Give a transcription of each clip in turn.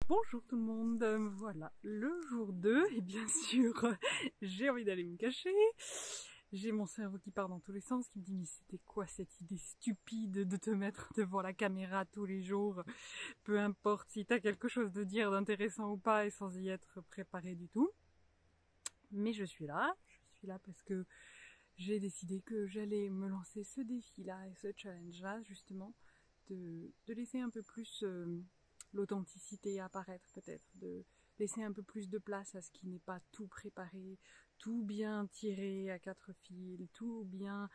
Bonjour tout le monde, voilà, le jour 2, et bien sûr, j'ai envie d'aller me cacher. J'ai mon cerveau qui part dans tous les sens, qui me dit mais c'était quoi cette idée stupide de te mettre devant la caméra tous les jours, peu importe si t'as quelque chose de dire d'intéressant ou pas et sans y être préparé du tout. Mais je suis là parce que j'ai décidé que j'allais me lancer ce défi-là et ce challenge-là justement, de laisser un peu plus l'authenticité apparaître peut-être, de laisser un peu plus de place à ce qui n'est pas tout préparé, tout bien tiré à 4 fils, tout bien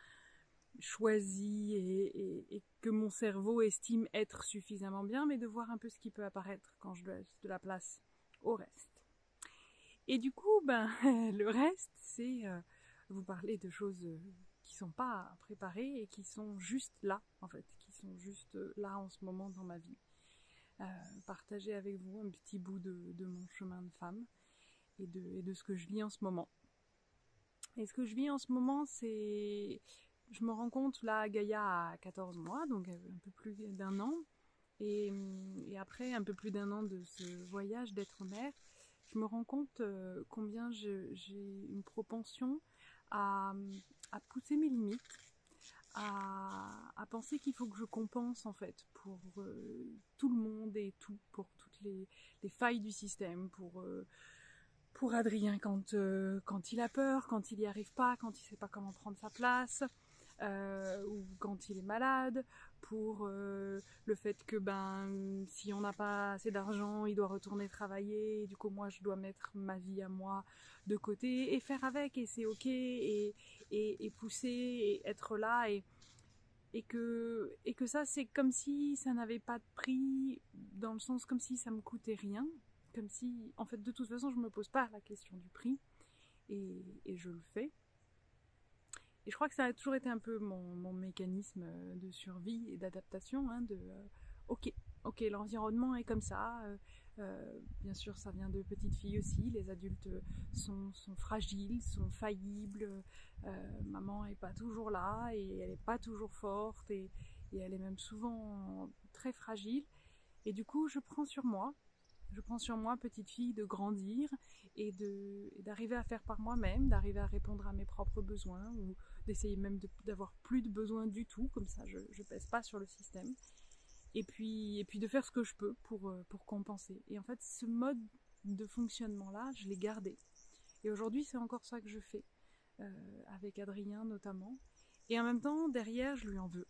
choisi et que mon cerveau estime être suffisamment bien, mais de voir un peu ce qui peut apparaître quand je laisse de la place au reste. Et du coup, le reste, c'est vous parler de choses qui sont pas préparées et qui sont juste là, en fait, qui sont juste là en ce moment dans ma vie. Partager avec vous un petit bout de mon chemin de femme et de ce que je vis en ce moment. Et ce que je vis en ce moment, c'est... Je me rends compte, là, Gaïa a 14 mois, donc un peu plus d'un an. Et après un peu plus d'un an de ce voyage d'être mère, je me rends compte combien j'ai une propension à pousser mes limites, à penser qu'il faut que je compense en fait pour tout le monde et tout, pour toutes les failles du système, pour Adrien quand il a peur, quand il y arrive pas, quand il sait pas comment prendre sa place, ou quand il est malade, pour le fait que si on n'a pas assez d'argent, il doit retourner travailler, et du coup moi je dois mettre ma vie à moi de côté et faire avec, et c'est ok, et pousser et être là, et que ça c'est comme si ça n'avait pas de prix, dans le sens comme si ça me coûtait rien, comme si en fait de toute façon je me pose pas la question du prix, et je le fais. Et je crois que ça a toujours été un peu mon mécanisme de survie et d'adaptation, ok, l'environnement est comme ça. Bien sûr, ça vient de petites filles aussi. Les adultes sont fragiles, sont faillibles. Maman est pas toujours là et elle est pas toujours forte, et elle est même souvent très fragile. Et du coup, je prends sur moi, petite fille, de grandir et d'arriver à faire par moi-même, d'arriver à répondre à mes propres besoins, ou d'essayer même d'avoir plus de besoins du tout, comme ça je pèse pas sur le système. Et puis de faire ce que je peux pour compenser. Et en fait, ce mode de fonctionnement-là, je l'ai gardé. Et aujourd'hui, c'est encore ça que je fais, avec Adrien notamment. Et en même temps, derrière, je lui en veux.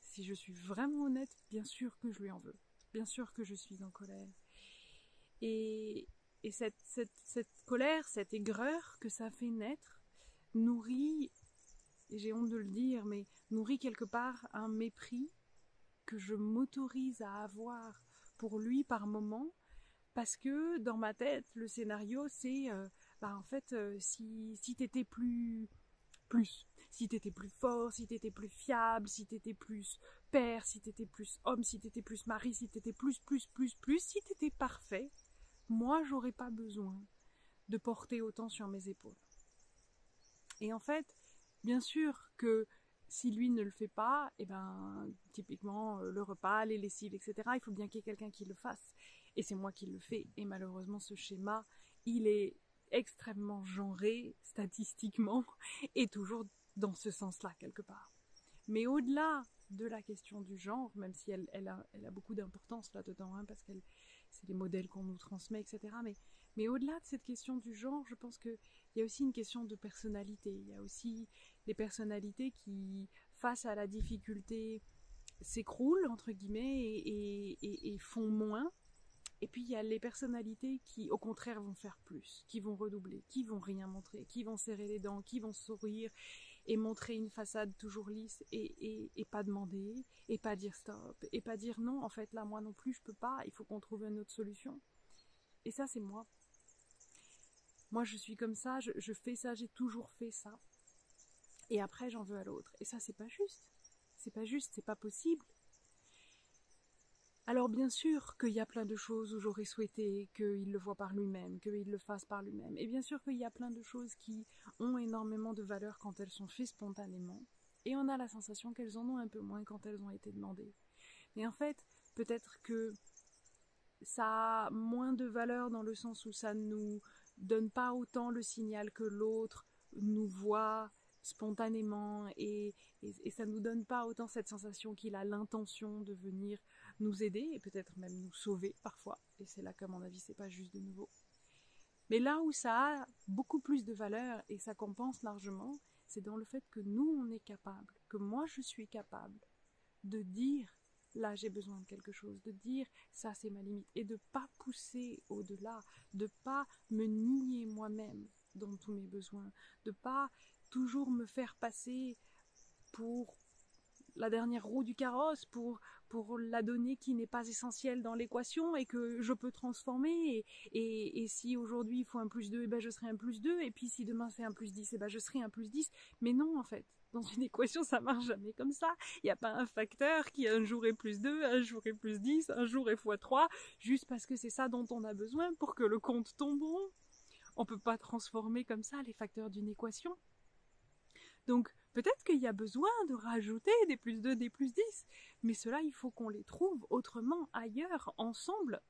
Si je suis vraiment honnête, bien sûr que je lui en veux. Bien sûr que je suis en colère. Et cette colère, cette aigreur que ça fait naître, nourrit, et j'ai honte de le dire, mais nourrit quelque part un mépris que je m'autorise à avoir pour lui par moment, parce que dans ma tête, le scénario, c'est en fait, si t'étais si t'étais plus fort, si t'étais plus fiable, si t'étais plus père, si t'étais plus homme, si t'étais plus mari, si t'étais plus, si t'étais parfait, moi j'aurais pas besoin de porter autant sur mes épaules. Et en fait, bien sûr que si lui ne le fait pas, typiquement le repas, les lessives, etc., il faut bien qu'il y ait quelqu'un qui le fasse. Et c'est moi qui le fais. Et malheureusement, ce schéma, il est extrêmement genré, statistiquement, et toujours dans ce sens-là, quelque part. Mais au-delà de la question du genre, même si elle a beaucoup d'importance là-dedans, parce que c'est les modèles qu'on nous transmet, etc., mais au-delà de cette question du genre, je pense qu'il y a aussi une question de personnalité. Il y a aussi des personnalités qui, face à la difficulté, s'écroulent, entre guillemets, et font moins. Et puis il y a les personnalités qui, au contraire, vont faire plus, qui vont redoubler, qui vont rien montrer, qui vont serrer les dents, qui vont sourire et montrer une façade toujours lisse, et pas demander, et pas dire stop, et pas dire non, en fait là moi non plus je peux pas, il faut qu'on trouve une autre solution. Et ça c'est moi. Moi je suis comme ça, je fais ça, j'ai toujours fait ça. Et après j'en veux à l'autre. Et ça c'est pas juste. C'est pas juste, c'est pas possible. Alors bien sûr qu'il y a plein de choses où j'aurais souhaité qu'il le voie par lui-même, qu'il le fasse par lui-même. Et bien sûr qu'il y a plein de choses qui ont énormément de valeur quand elles sont faites spontanément. Et on a la sensation qu'elles en ont un peu moins quand elles ont été demandées. Mais en fait, peut-être que ça a moins de valeur dans le sens où ça nous donne pas autant le signal que l'autre nous voit spontanément et ça nous donne pas autant cette sensation qu'il a l'intention de venir nous aider et peut-être même nous sauver parfois. Et c'est là qu'à mon avis c'est pas juste de nouveau. Mais là où ça a beaucoup plus de valeur et ça compense largement, c'est dans le fait que nous on est capable, que moi je suis capable de dire là j'ai besoin de quelque chose, de dire ça c'est ma limite et de pas pousser au-delà, de pas me nier moi-même dans tous mes besoins, de pas toujours me faire passer pour la dernière roue du carrosse, pour la donnée qui n'est pas essentielle dans l'équation et que je peux transformer et si aujourd'hui il faut un plus 2, et ben je serai un plus 2 et puis si demain c'est un plus 10, et ben je serai un plus 10. Mais non en fait, dans une équation ça marche jamais comme ça. Il n'y a pas un facteur qui un jour est plus 2, un jour est plus 10, un jour est fois 3, juste parce que c'est ça dont on a besoin pour que le compte tombe rond. On peut pas transformer comme ça les facteurs d'une équation. Donc peut-être qu'il y a besoin de rajouter des plus 2, des plus 10, mais cela il faut qu'on les trouve autrement, ailleurs, ensemble.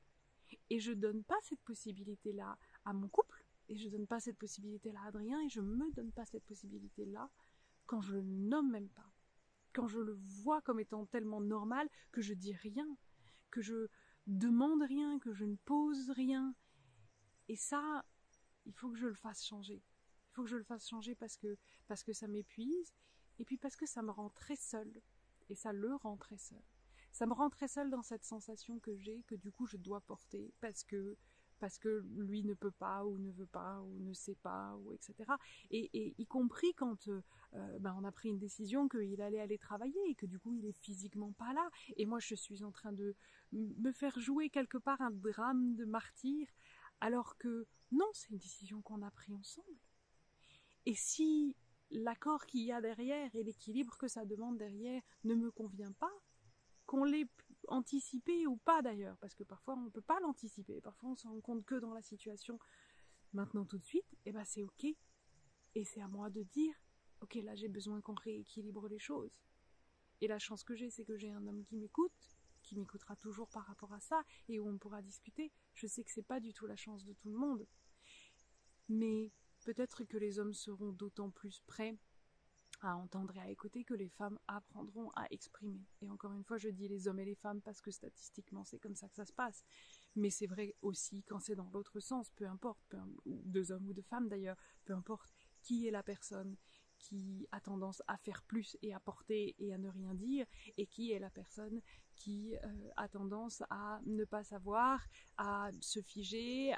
Et je donne pas cette possibilité-là à mon couple, et je donne pas cette possibilité-là à Adrien, et je me donne pas cette possibilité-là quand je le nomme même pas. Quand je le vois comme étant tellement normal que je dis rien, que je demande rien, que je ne pose rien. Et ça, il faut que je le fasse changer. Il faut que je le fasse changer parce que ça m'épuise et puis parce que ça me rend très seule. Et ça le rend très seul. Ça me rend très seule dans cette sensation que j'ai, que du coup je dois porter parce que lui ne peut pas ou ne veut pas ou ne sait pas ou etc. Et y compris quand on a pris une décision qu'il allait aller travailler et que du coup il est physiquement pas là et moi je suis en train de me faire jouer quelque part un drame de martyr alors que non, c'est une décision qu'on a prise ensemble. Et si l'accord qu'il y a derrière et l'équilibre que ça demande derrière ne me convient pas, qu'on l'ait anticipé ou pas d'ailleurs, parce que parfois on ne peut pas l'anticiper, parfois on se rend compte que dans la situation maintenant tout de suite, et ben c'est ok. Et c'est à moi de dire, ok là j'ai besoin qu'on rééquilibre les choses. Et la chance que j'ai, c'est que j'ai un homme qui m'écoutera toujours par rapport à ça, et où on pourra discuter. Je sais que c'est pas du tout la chance de tout le monde. Mais peut-être que les hommes seront d'autant plus prêts à entendre et à écouter que les femmes apprendront à exprimer. Et encore une fois, je dis les hommes et les femmes parce que statistiquement, c'est comme ça que ça se passe. Mais c'est vrai aussi quand c'est dans l'autre sens, peu importe, ou deux hommes ou deux femmes d'ailleurs, peu importe qui est la personne qui a tendance à faire plus et à porter et à ne rien dire, et qui est la personne qui a tendance à ne pas savoir, à se figer,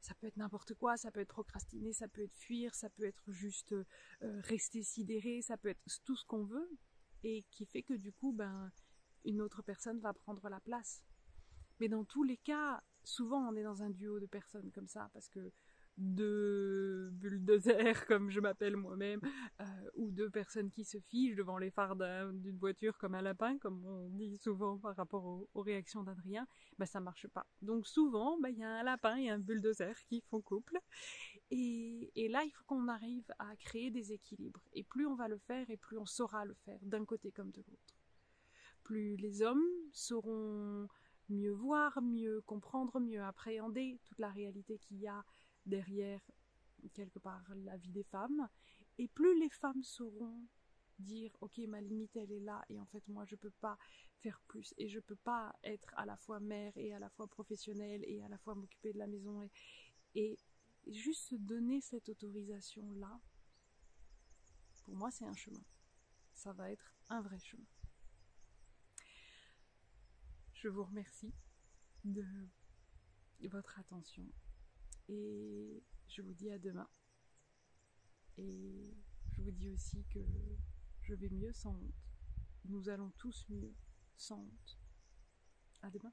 ça peut être n'importe quoi, ça peut être procrastiner, ça peut être fuir, ça peut être juste rester sidéré, ça peut être tout ce qu'on veut, et qui fait que du coup, une autre personne va prendre la place. Mais dans tous les cas, souvent on est dans un duo de personnes comme ça, parce que deux bulldozers, comme je m'appelle moi-même, ou deux personnes qui se figent devant les phares d'une voiture comme un lapin, comme on dit souvent par rapport aux réactions d'Adrien, ça marche pas. Donc souvent, y a un lapin et un bulldozer qui font couple, et là, il faut qu'on arrive à créer des équilibres. Et plus on va le faire, et plus on saura le faire, d'un côté comme de l'autre. Plus les hommes sauront mieux voir, mieux comprendre, mieux appréhender toute la réalité qu'il y a derrière, quelque part, la vie des femmes. Et plus les femmes sauront dire, ok, ma limite, elle est là, et en fait, moi, je peux pas faire plus, et je peux pas être à la fois mère, et à la fois professionnelle, et à la fois m'occuper de la maison, et juste se donner cette autorisation-là, pour moi, c'est un chemin. Ça va être un vrai chemin. Je vous remercie de votre attention et je vous dis à demain. Et je vous dis aussi que je vais mieux sans honte. Nous allons tous mieux sans honte. À demain.